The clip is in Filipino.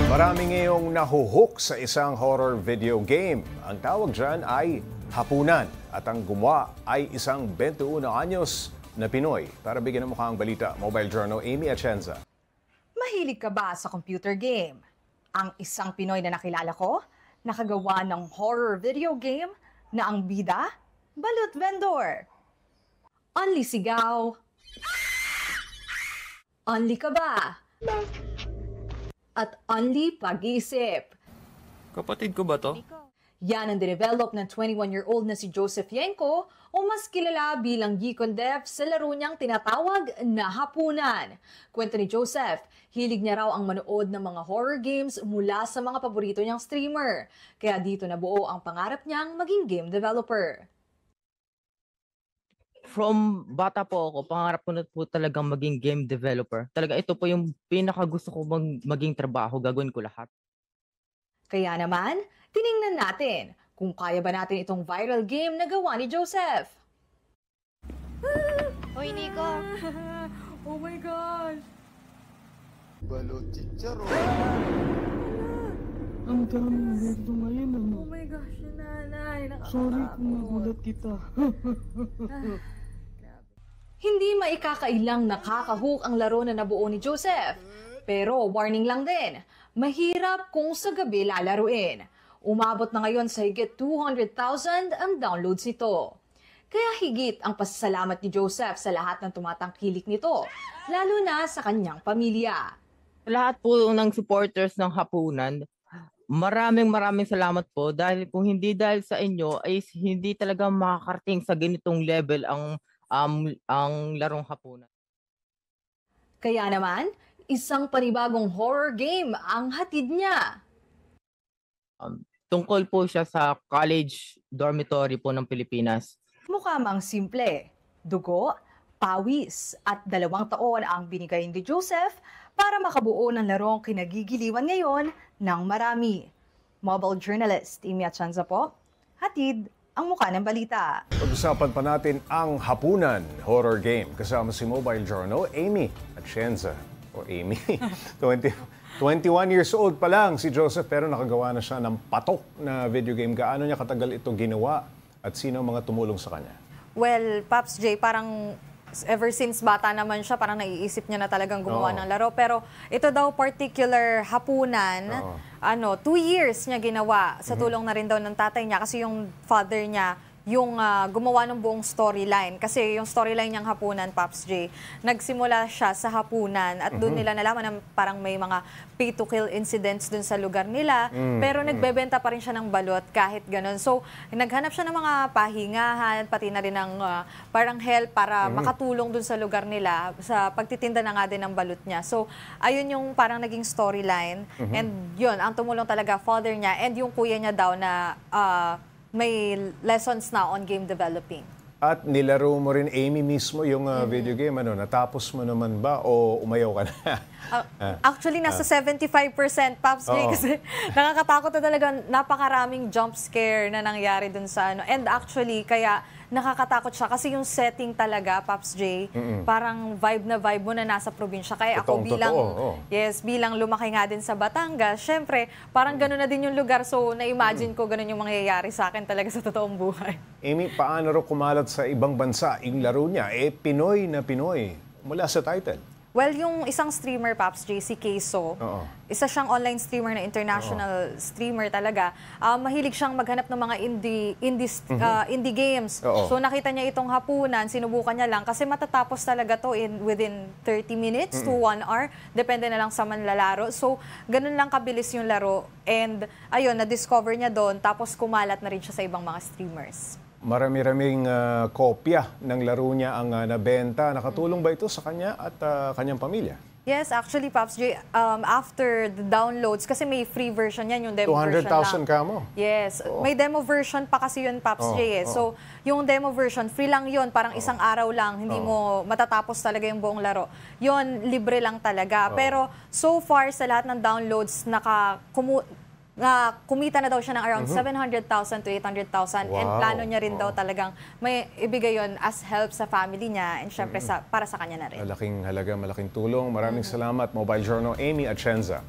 Marami ngayong nahuhook sa isang horror video game. Ang tawag dyan ay Hapunan at ang gumawa ay isang 21 anyos na Pinoy. Para bigyan ng mukha ang balita, Mobile Journal, Amy Atienza. Mahilig ka ba sa computer game? Ang isang Pinoy na nakilala ko, nakagawa ng horror video game na ang bida, balut vendor. Only sigaw. Only kaba. At only pag-isip. Kapatid ko ba to? Yan ang dinevelop ng 21-year-old na si Joseph Yenko o mas kilala bilang Yikon Dev sa laro niyang tinatawag na Hapunan. Kwento ni Joseph, hilig niya raw ang manood ng mga horror games mula sa mga paborito niyang streamer. Kaya dito nabuo ang pangarap niyang maging game developer. From bata po ako, pangarap ko na po talagang maging game developer. Talaga ito po yung pinakagusto ko maging trabaho, gagawin ko lahat. Kaya naman, tiningnan natin kung kaya ba natin itong viral game na gawa ni Joseph. Hoy, Nico. Oh my gosh! Balot chicharon. Ang daming nerdo ngayon, ano? Oh my gosh, yung nanay. Sorry kung nagulat kita. Hindi maikakailang nakakahook ang laro na nabuo ni Joseph. Pero warning lang din, mahirap kung sa gabi lalaruin. Umabot na ngayon sa higit 200,000 ang downloads nito. Kaya higit ang pasasalamat ni Joseph sa lahat ng tumatangkilik nito, lalo na sa kanyang pamilya. Lahat po ng supporters ng Hapunan, maraming salamat po dahil kung hindi dahil sa inyo ay hindi talaga makakarating sa ganitong level ang larong Hapunan. Kaya naman, isang panibagong horror game ang hatid niya. Tungkol po siya sa college dormitory po ng Pilipinas. Mukha mang simple, dugo, pawis at 2 taon ang binigay ni Joseph para makabuo ng larong kinagigiliwan ngayon ng marami. Mobile journalist Amy Atienza po, hatid ang mukha ng balita. Pag-usapan pa natin ang Hapunan horror game. Kasama si Mobile Journal, Amy Atienza. O Amy, 21 years old pa lang si Joseph pero nakagawa na siya ng patok na video game. Gaano niya katagal ito ginawa at sino ang mga tumulong sa kanya? Well, Pops J, parang ever since bata naman siya, parang naiisip niya na talagang gumawa ng laro. Pero ito daw particular Hapunan, 2 years niya ginawa sa tulong na rin daw ng tatay niya kasi yung father niya yung gumawa ng buong storyline. Kasi yung storyline niyang Hapunan, Pops J, nagsimula siya sa Hapunan at doon nila nalaman na parang may mga pay-to-kill incidents doon sa lugar nila. Pero nagbebenta pa rin siya ng balot kahit ganun. So, naghanap siya ng mga pahingahan, pati na rin ng parang help para makatulong doon sa lugar nila sa pagtitinda na nga din ng balot niya. So, ayun yung parang naging storyline. And yun, ang tumulong talaga father niya and yung kuya niya daw na may lessons na on game developing. At nilaro mo rin, Amy, mismo yung video game. Natapos mo naman ba o umayaw ka na? Actually, nasa 75%, Pops J, kasi nakakatakot na talaga. Napakaraming jump scare na nangyari dun sa ano. And actually, kaya nakakatakot siya kasi yung setting talaga, Pops J, parang vibe na vibe mo na nasa probinsya. Kaya ako bilang, bilang lumaki nga din sa Batangas, syempre, parang gano'n na din yung lugar. So, na-imagine ko gano'n yung mangyayari sa akin talaga sa totoong buhay. Amy, paano rin kumalat sa ibang bansa yung laro niya? Pinoy na Pinoy mula sa title. Well, yung isang streamer, Pops J, si Queso, isa siyang online streamer na international streamer talaga. Mahilig siyang maghanap ng mga indie games. So nakita niya itong Hapunan, sinubukan niya lang kasi matatapos talaga to within 30 minutes to 1 hour. Depende na lang sa manlalaro. So ganun lang kabilis yung laro. And ayun, na-discover niya doon tapos kumalat na rin siya sa ibang mga streamers. Marami-raming kopya ng laro niya ang nabenta. Nakatulong ba ito sa kanya at kanyang pamilya? Yes, actually, Pops J, after the downloads, kasi may free version yan, yung demo version lang. 200,000 ka mo? Yes. May demo version pa kasi yun, Pops J. So, yung demo version, free lang yun, parang isang araw lang, hindi mo matatapos talaga yung buong laro. Yun, libre lang talaga. Pero so far, sa lahat ng downloads, kumita na daw siya ng around 700,000 to 800,000 and plano niya rin daw talagang may ibigay yon as help sa family niya and syempre para sa kanya na rin. Malaking halaga, malaking tulong. Maraming salamat, Mobile Journal, Amy Atienza.